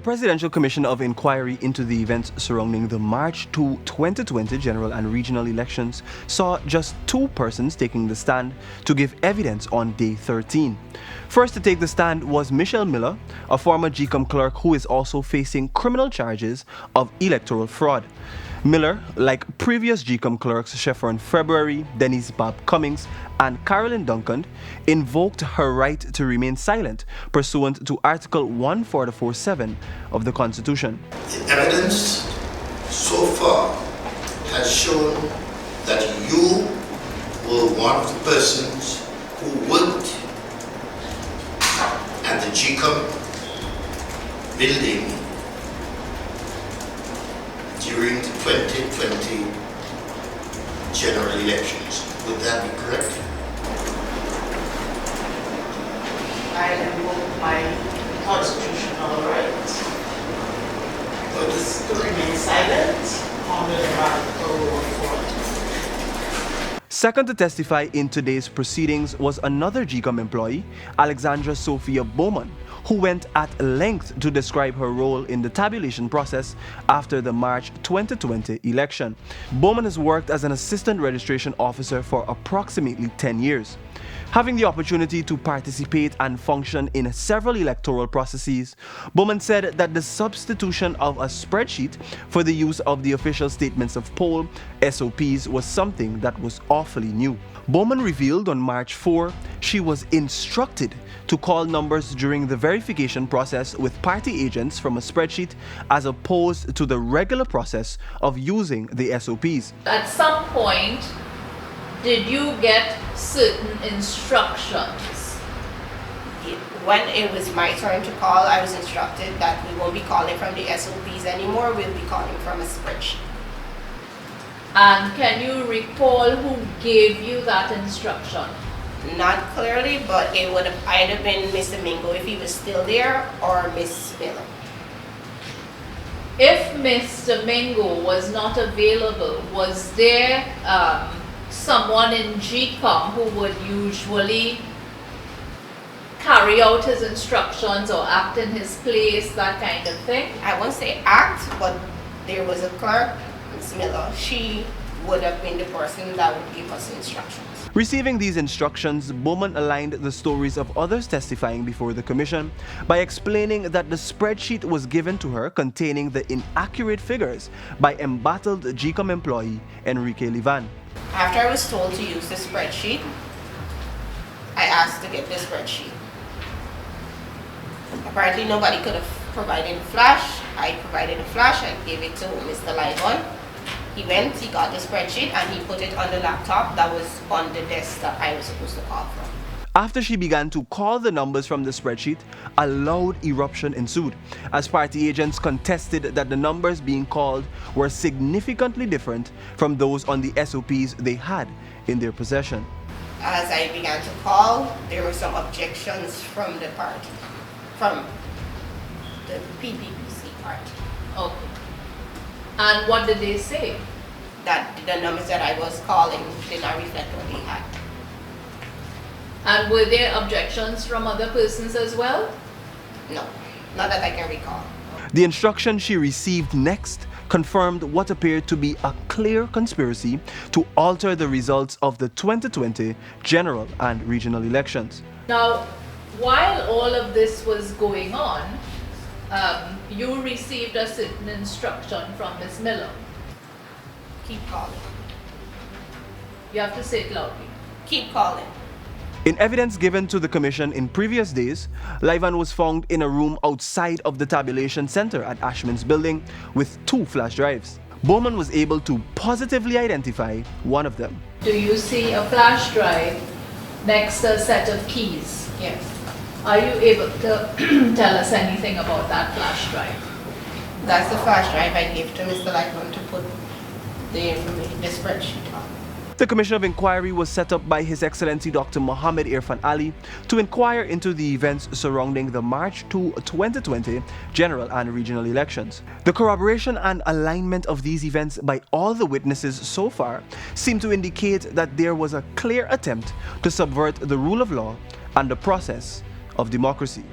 Presidential Commission of Inquiry into the events surrounding the March 2, 2020 general and regional elections saw just two persons taking the stand to give evidence on day 13. First to take the stand was Michelle Miller, a former GCOM clerk who is also facing criminal charges of electoral fraud. Miller, like previous GCOM clerks Sheffron February, Denise Bob Cummings, and Carolyn Duncan, invoked her right to remain silent pursuant to Article 144(7) of the Constitution. The evidence so far has shown that you were one of the persons who worked at the GCOM building during the 2020 general elections. Would that be correct? I invoke my constitutional right to remain silent under the Article 4. Second to testify in today's proceedings was another GCOM employee, Alexandra Sophia Bowman, who went at length to describe her role in the tabulation process after the March 2020 election. Bowman has worked as an assistant registration officer for approximately 10 years. Having the opportunity to participate and function in several electoral processes, Bowman said that the substitution of a spreadsheet for the use of the official statements of poll (SOPs) was something that was awfully new. Bowman revealed on March 4 she was instructed to call numbers during the verification process with party agents from a spreadsheet as opposed to the regular process of using the SOPs. At some point, did you get certain instructions? When it was my turn to call, I was instructed that we won't be calling from the SOPs anymore, we'll be calling from a spreadsheet. And can you recall who gave you that instruction? Not clearly, but it would have either been Mr. Mingo if he was still there, or Miss Miller. If Mr. Mingo was not available, was there someone in GCOM who would usually carry out his instructions or act in his place, that kind of thing? I won't say act, but there was a clerk, Miss Miller. She would have been the person that would give us instructions. Receiving these instructions, Bowman aligned the stories of others testifying before the commission by explaining that the spreadsheet was given to her containing the inaccurate figures by embattled GCOM employee Enrique Livan. After I was told to use the spreadsheet, I asked to get the spreadsheet. Apparently nobody could have provided a flash. I provided a flash, I gave it to Mr. Livon. He went, he got the spreadsheet, and he put it on the laptop that was on the desk that I was supposed to call from. After she began to call the numbers from the spreadsheet, a loud eruption ensued as party agents contested that the numbers being called were significantly different from those on the SOPs they had in their possession. As I began to call, there were some objections from the party, from the PPPC party. Okay. And what did they say? That the numbers that I was calling did not reflect what they had. And were there objections from other persons as well? No, not that I can recall. The instruction she received next confirmed what appeared to be a clear conspiracy to alter the results of the 2020 general and regional elections. Now, while all of this was going on, you received a certain instruction from Ms. Miller. Keep calling. You have to say it loudly. Keep calling. In evidence given to the commission in previous days, Livan was found in a room outside of the tabulation center at Ashman's building with 2 flash drives. Bowman was able to positively identify one of them. Do you see a flash drive next to a set of keys? Yes. Are you able to tell us anything about that flash drive? That's the flash drive I gave to Mr. Lightman to put the information, the spreadsheet on. The Commission of Inquiry was set up by His Excellency Dr. Mohammed Irfan Ali to inquire into the events surrounding the March 2, 2020 general and regional elections. The corroboration and alignment of these events by all the witnesses so far seem to indicate that there was a clear attempt to subvert the rule of law and the process of democracy.